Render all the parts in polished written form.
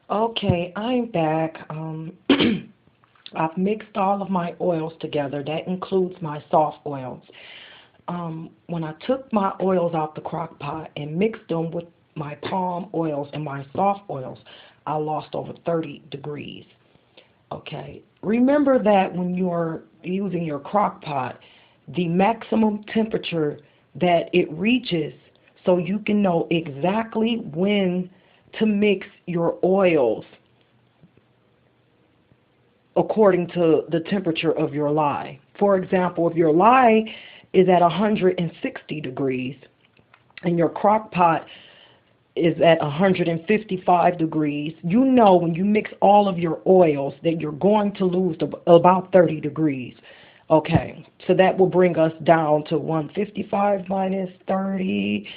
Okay, I'm back. I've mixed all of my oils together. That includes my soft oils. When I took my oils out the crock pot and mixed them with my palm oils and my soft oils, I lost over 30 degrees. Okay. Remember that when you're using your crock pot, the maximum temperature that it reaches so you can know exactly when to mix your oils according to the temperature of your lye. For example, if your lye is at 160 degrees and your crock pot is at 155 degrees, you know when you mix all of your oils that you're going to lose about 30 degrees. Okay, so that will bring us down to 155 minus 30,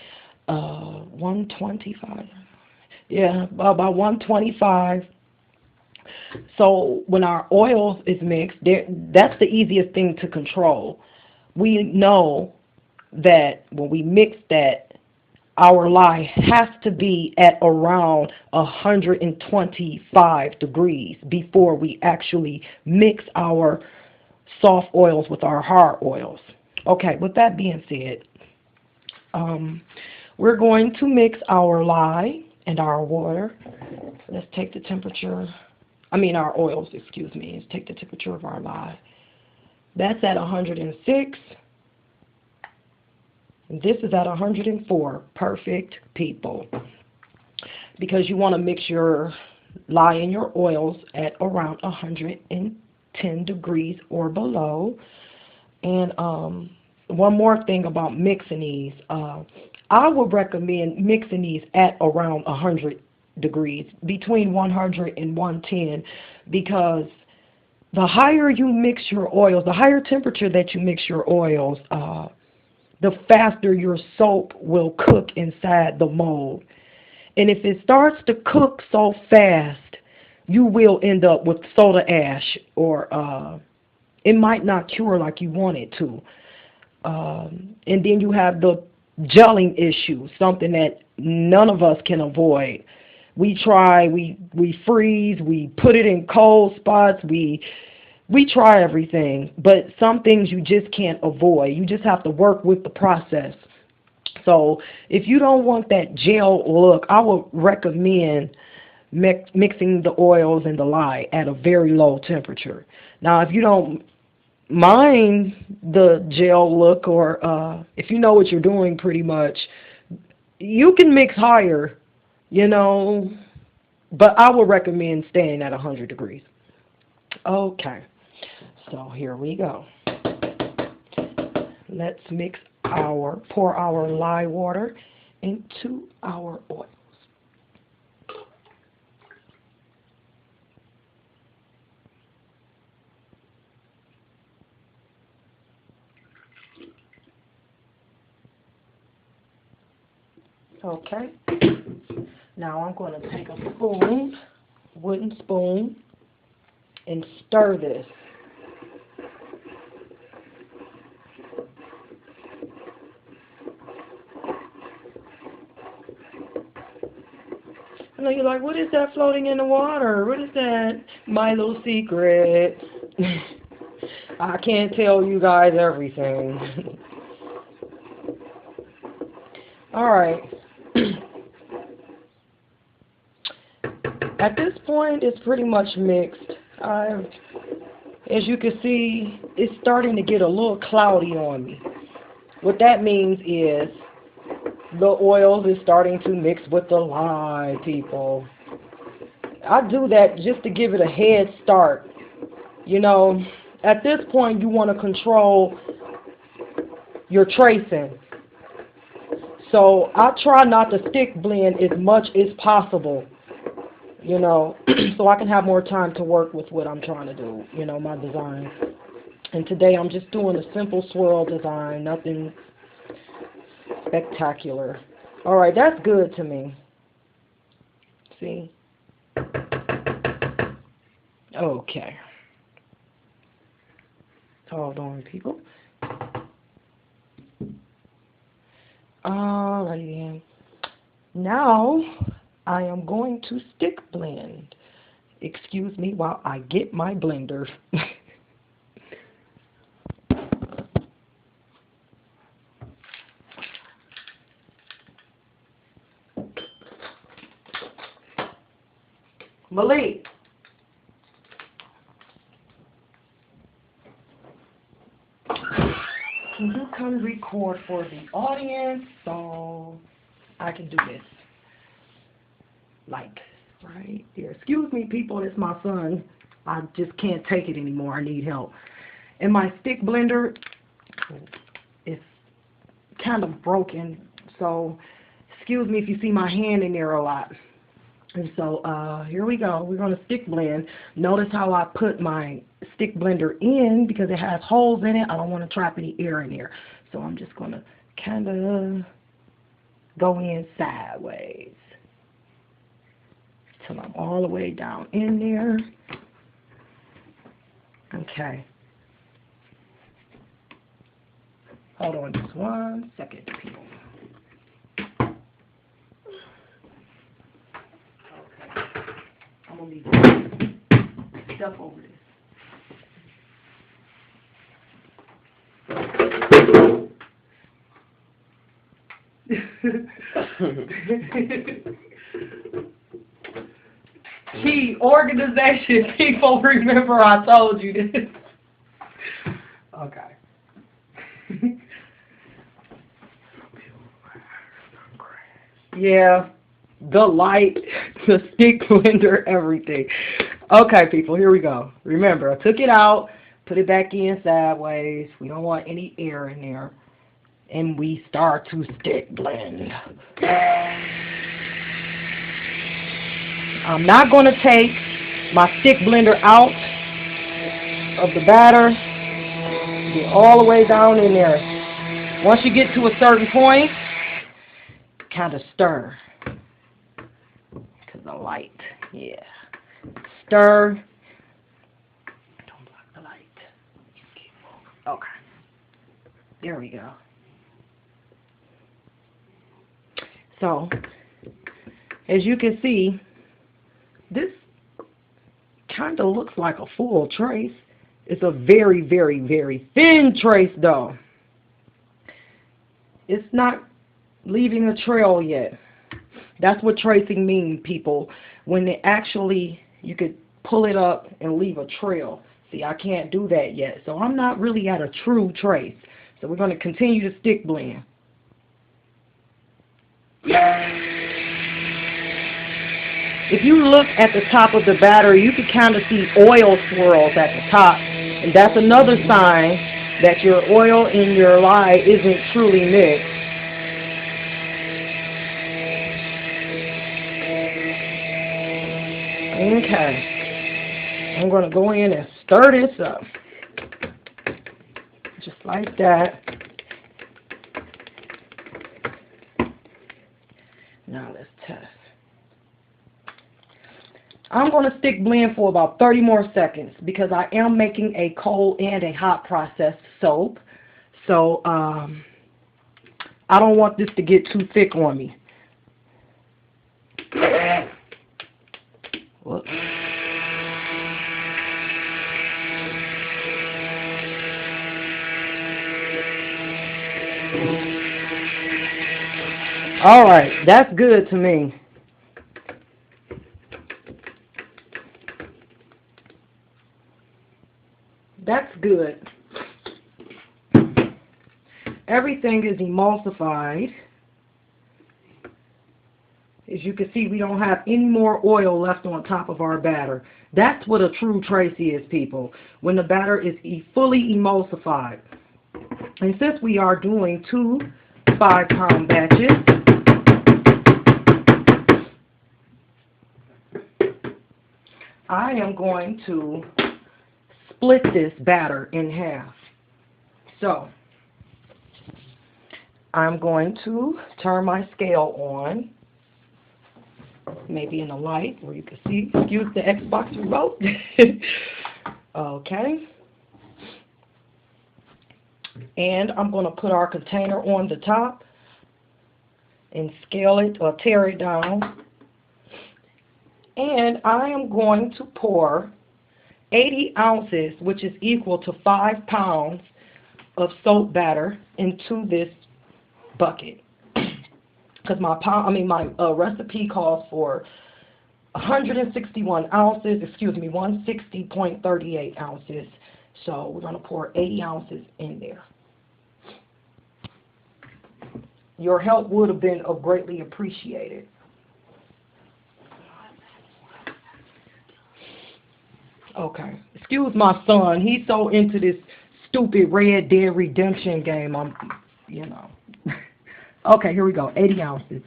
125. Yeah, about 125. So when our oils is mixed, that's the easiest thing to control. We know that when we mix that, our lye has to be at around 125 degrees before we actually mix our soft oils with our hard oils. Okay, with that being said, um, we're going to mix our lye and our water. Let's take the temperature. Our oils, excuse me. Let's take the temperature of our lye. That's at 106. And this is at 104. Perfect, people. Because you want to mix your lye and your oils at around 110 degrees or below. And one more thing about mixing these. I would recommend mixing these at around 100 degrees, between 100 and 110, because the higher you mix your oils, the higher temperature that you mix your oils, the faster your soap will cook inside the mold. And if it starts to cook so fast, you will end up with soda ash, or it might not cure like you want it to. And then you have the gelling issue, something that none of us can avoid. We try, we freeze, we put it in cold spots, we try everything, but some things you just can't avoid. You just have to work with the process. So if you don't want that gel look, I would recommend mixing the oils and the lye at a very low temperature. Now, if you don't mind the gel look, or if you know what you're doing pretty much, you can mix higher, but I would recommend staying at 100 degrees. Okay, so here we go. Let's pour our lye water into our oils. Okay, now I'm going to take a spoon, wooden spoon, and stir this. I know you're like, what is that floating in the water? What is that? My little secret. I can't tell you guys everything. All right. At this point, it's pretty much mixed. As you can see, it's starting to get a little cloudy on me. What that means is the oils is starting to mix with the lye, people. I do that just to give it a head start. At this point, you want to control your tracing. So I try not to stick blend as much as possible, so I can have more time to work with what I'm trying to do, my design. And today I'm just doing a simple swirl design, nothing spectacular. All right, that's good to me. See? Okay. Hold on, people. Alrighty then. Now I am going to stick blend. Excuse me while I get my blender. Malik. Can you come record for the audience so I can do this? Like, right here. Excuse me, people, it's my son. I just can't take it anymore. I need help. And my stick blender is kind of broken, so excuse me if you see my hand in there a lot. And so here we go. We're going to stick blend. Notice how I put my stick blender in because it has holes in it. I don't want to trap any air in there. So I'm just going to kind of go in sideways till I'm all the way down in there. Okay. Hold on just 1 second, people. I'm going to leave stuff over this. Key organization, people, remember I told you this. Okay. Yeah, the light, the stick blender, everything. Okay, people, here we go. Remember, I took it out, put it back in sideways. We don't want any air in there. And we start to stick blend. I'm not going to take my stick blender out of the batter. Get all the way down in there. Once you get to a certain point, kind of stir. Because the light, yeah. Stir. Don't block the light. Okay. There we go. So, as you can see, this kind of looks like a full trace. It's a very, very, very thin trace, though. It's not leaving a trail yet. That's what tracing means, people. When it actually, you could pull it up and leave a trail. See, I can't do that yet. So I'm not really at a true trace. So we're going to continue to stick blend. If you look at the top of the battery, you can kind of see oil swirls at the top. And that's another sign that your oil in your lye isn't truly mixed. Okay. I'm going to go in and stir this up. Just like that. Now let's test. I'm going to stick blend for about 30 more seconds because I am making a cold and a hot processed soap. So I don't want this to get too thick on me. Whoops. All right, that's good to me. That's good. Everything is emulsified. As you can see, we don't have any more oil left on top of our batter. That's what a true trace is, people, when the batter is fully emulsified. And since we are doing 2 5-pound batches, I am going to split this batter in half. So, I'm going to turn my scale on, maybe in the light where you can see. Excuse the Xbox remote. Okay. And I'm going to put our container on the top and scale it or tear it down And I am going to pour 80 ounces, which is equal to 5 pounds of soap batter into this bucket. Because my recipe calls for 161 ounces, 160.38 ounces. So we're going to pour 80 ounces in there. Your help would have been greatly appreciated. Okay. Excuse my son. He's so into this stupid Red Dead Redemption game. Okay, here we go. 80 ounces.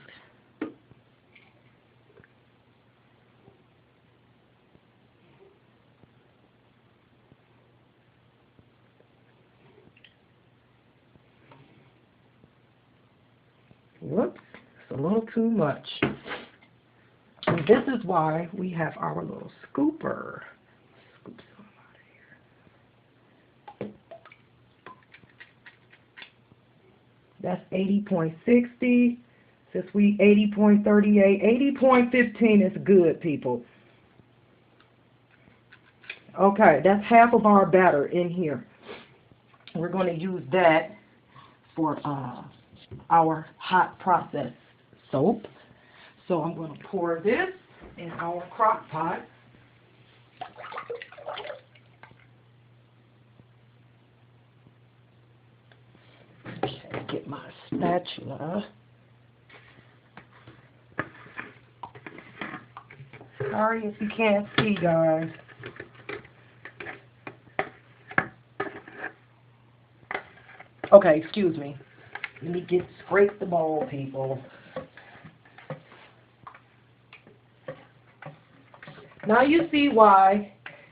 Whoops, it's a little too much. And this is why we have our little scooper. Scoop some out of here. That's 80.60. Since we 80.38, 80.15 is good, people. Okay, that's half of our batter in here. We're going to use that for our hot process soap. So I'm going to pour this in our crock pot. Okay, get my spatula. Sorry if you can't see, guys. Okay, excuse me. Let me scrape the bowl, people. Now you see why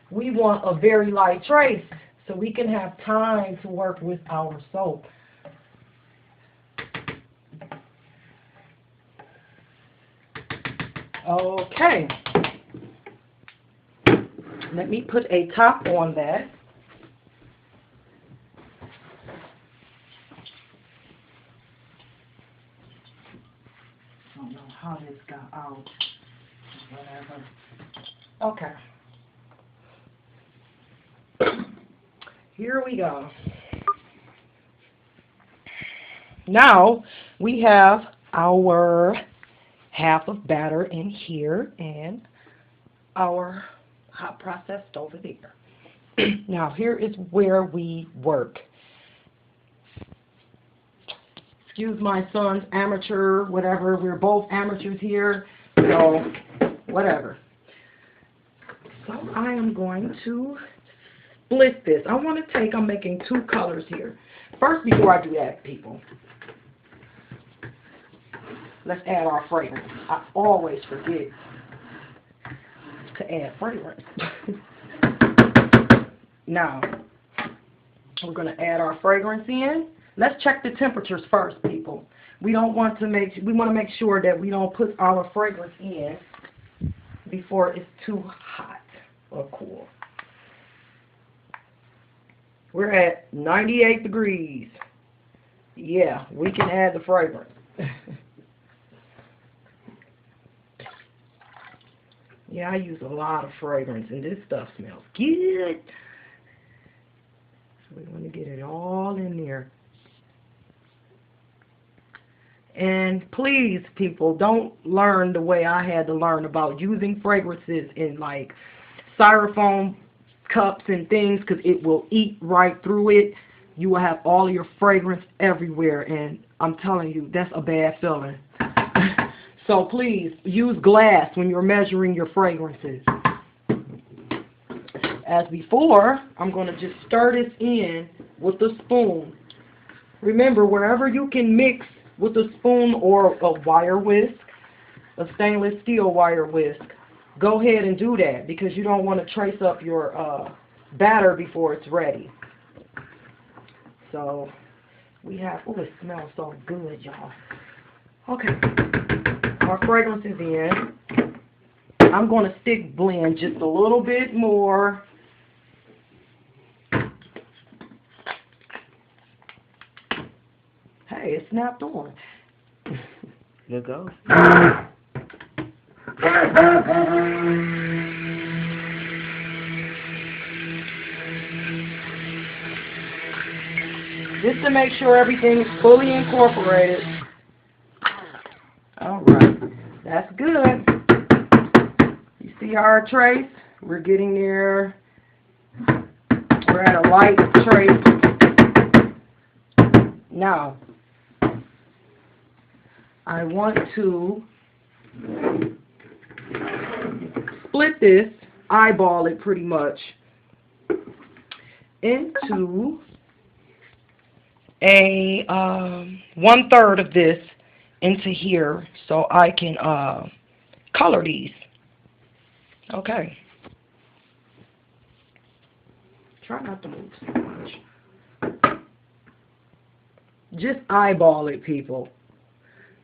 we want a very light trace, so we can have time to work with our soap. Okay. Let me put a top on that. I don't know how this got out. Whatever. Okay. Here we go. Now we have our half of batter in here and our hot processed over there. Now here is where we work. Excuse my son's amateur, whatever. We're both amateurs here, so whatever. So I am going to split this. I'm making 2 colors here. First, before I do that, people, let's add our fragrance. I always forget to add fragrance. Now, we're going to add our fragrance in. Let's check the temperatures first, people. We want to make sure that we don't put our fragrance in before it's too hot or cool. We're at 98 degrees. Yeah, we can add the fragrance. Yeah, I use a lot of fragrance, and this stuff smells good. So we want to get it all in there. And please, people, don't learn the way I had to learn about using fragrances in like styrofoam cups and things, because it will eat right through it. You will have all of your fragrance everywhere, and I'm telling you, that's a bad feeling. So please, use glass when you're measuring your fragrances. As before, I'm going to just stir this in with a spoon. Remember, wherever you can mix with a spoon or a wire whisk, a stainless steel wire whisk, go ahead and do that, because you don't want to trace up your batter before it's ready. So we have, oh, it smells so good, y'all. Okay, our fragrance is in. I'm going to stick blend just a little bit more. Hey, it snapped on. There it goes. Just to make sure everything is fully incorporated. Alright, that's good. You see our trace? We're getting there. We're at a light trace. Now, I want to split this, eyeball it pretty much, into a 1/3 of this into here so I can color these. Okay. Try not to move so much. Just eyeball it, people.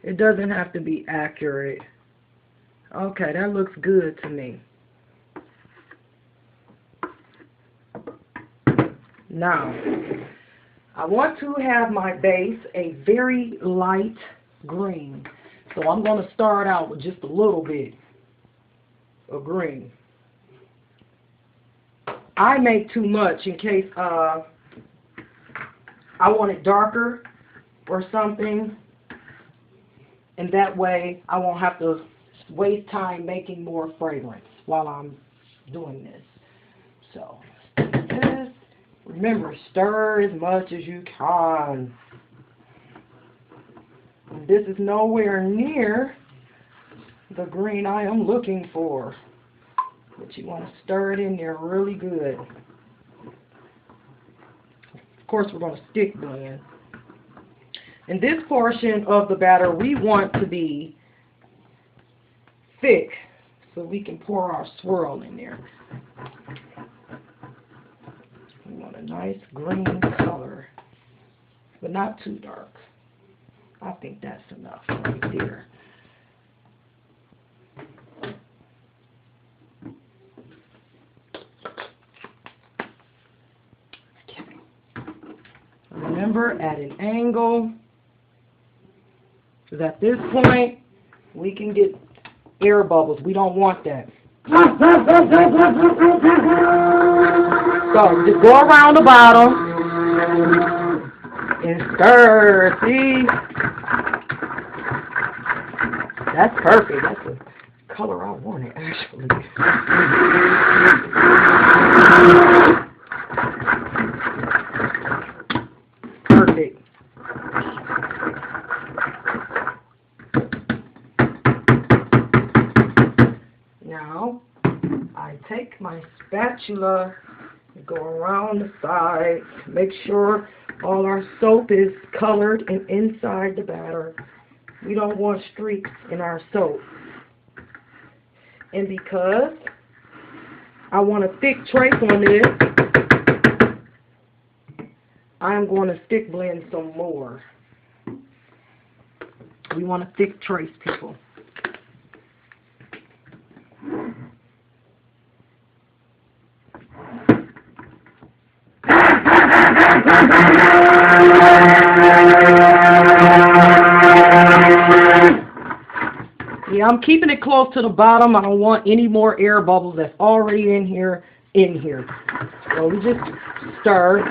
It doesn't have to be accurate. Okay, that looks good to me. Now, I want to have my base a very light green. So I'm going to start out with just a little bit of green. I make too much in case I want it darker or something. And that way I won't have to waste time making more fragrance while I'm doing this. So, this. Remember, stir as much as you can. This is nowhere near the green I am looking for. But you want to stir it in there really good. Of course, we're going to stick blend. In this portion of the batter, we want to be thick so we can pour our swirl in there. We want a nice green color, but not too dark. I think that's enough right there. Okay. Remember, at an angle, because at this point, we can get air bubbles. We don't want that. So, just go around the bottom and stir. See? That's perfect. That's the color I wanted, actually. Perfect. Now, I take my spatula and go around the sides, make sure all our soap is colored and inside the batter. We don't want streaks in our soap. And because I want a thick trace on this, I'm going to stick blend some more. We want a thick trace, people. Yeah, I'm keeping it close to the bottom. I don't want any more air bubbles that's already in here. So we just stir.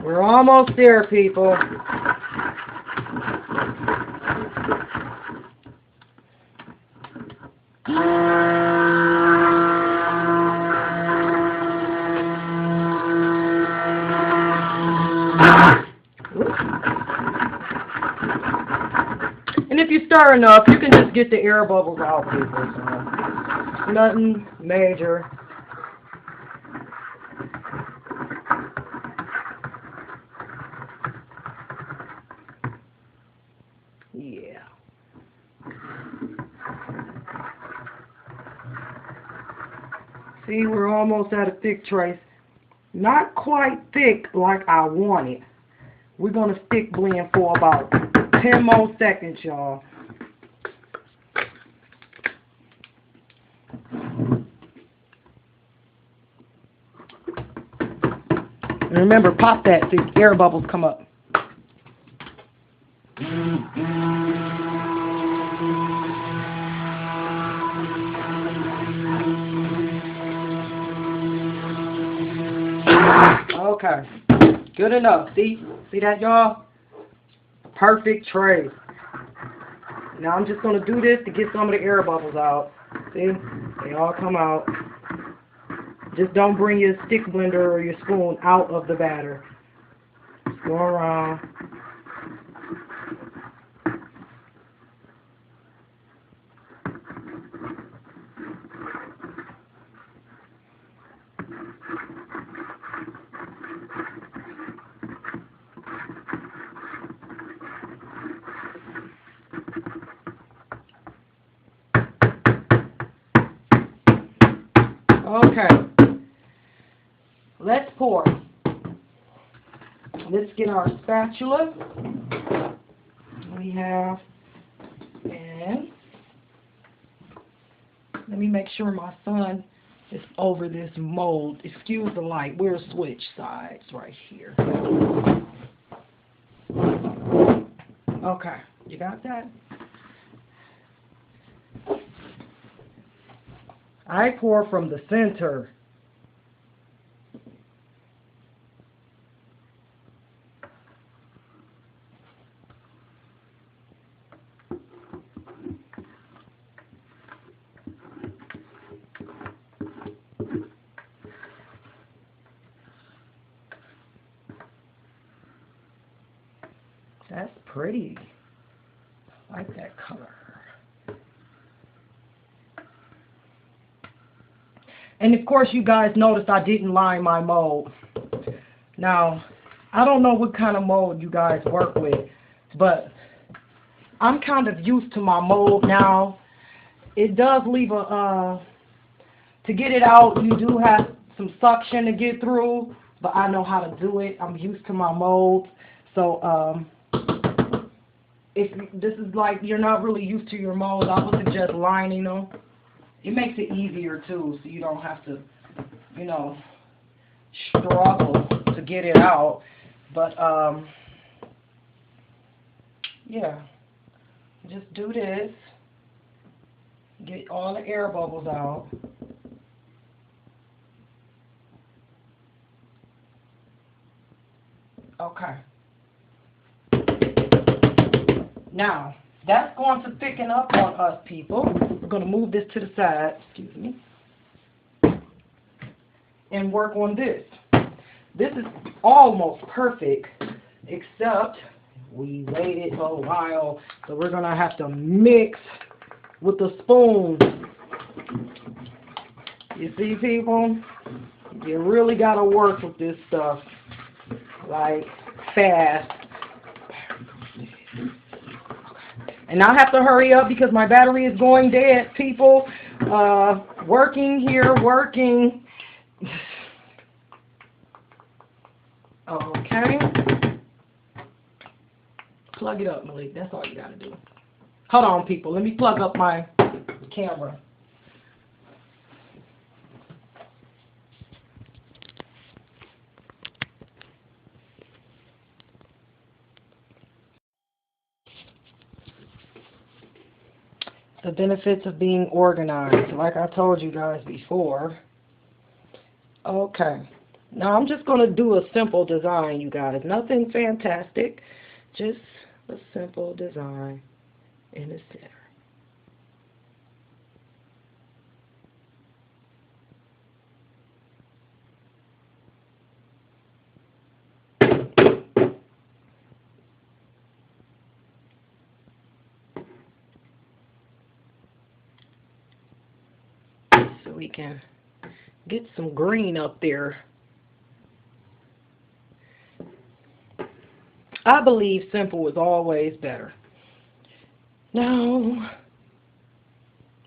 We're almost there, people. And if you stir enough, you can just get the air bubbles out, people. So, nothing major. Yeah. See, we're almost at a thick trace. Not quite thick like I want it. We're going to stick blend for about 10 more seconds, y'all. And remember, pop that so air bubbles come up. Okay, good enough. See that, y'all? Perfect tray. Now I'm just gonna do this to get some of the air bubbles out. See, they all come out. Just don't bring your stick blender or your spoon out of the batter. Just go around. Okay, let's pour. Let's get our spatula. We have, and let me make sure my son is over this mold. Excuse the light. We're switch sides right here. Okay, you got that? I pour from the center. That's pretty. I like that color. And of course, you guys noticed I didn't line my mold. Now, I don't know what kind of mold you guys work with, but I'm kind of used to my mold now. It does leave a, to get it out, you do have some suction to get through, but I know how to do it. I'm used to my mold. So, if this is like you're not really used to your mold, I would suggest lining them. It makes it easier too, so you don't have to, you know, struggle to get it out. But yeah, just do this. Get all the air bubbles out. Okay. Now, that's going to thicken up on us, people. We're going to move this to the side, excuse me, and work on this. This is almost perfect, except we waited a while, so we're going to have to mix with the spoon. You see, people? You really got to work with this stuff, like, fast. And I have to hurry up because my battery is going dead, people. Working here, working. Okay. Plug it up, Malik. That's all you got to do. Hold on, people. Let me plug up my camera. The benefits of being organized, like I told you guys before. Okay. Now I'm just going to do a simple design, you guys. Nothing fantastic. Just a simple design in the center. So we can get some green up there. I believe simple is always better. Now,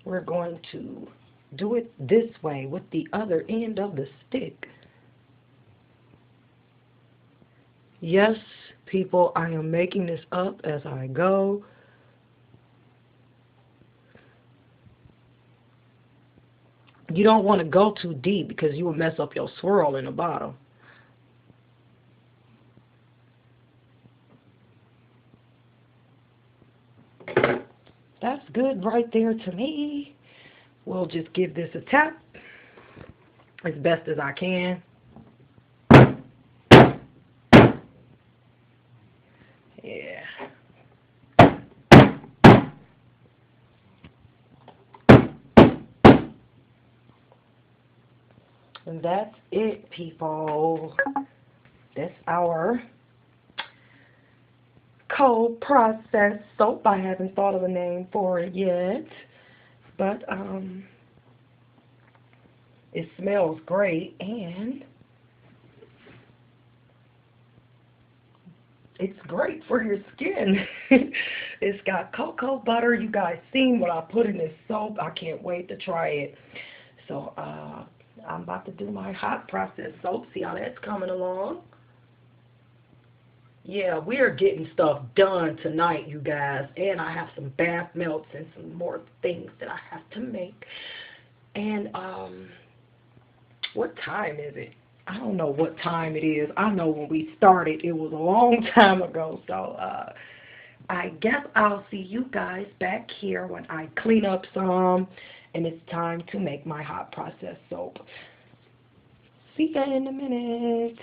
we're going to do it this way with the other end of the stick. Yes, people, I am making this up as I go. You don't want to go too deep because you will mess up your swirl in the bottom. That's good right there to me. We'll just give this a tap as best as I can. Yeah. And that's it, people. That's our cold process soap. I haven't thought of a name for it yet, but it smells great and it's great for your skin. It's got cocoa butter. You guys seen what I put in this soap. I can't wait to try it. So I'm about to do my hot process soap. See how that's coming along. Yeah, we are getting stuff done tonight, you guys. And I have some bath melts and some more things that I have to make. And what time is it? I don't know what time it is. I know when we started, it was a long time ago. So I guess I'll see you guys back here when I clean up some and it's time to make my hot process soap. See ya in a minute.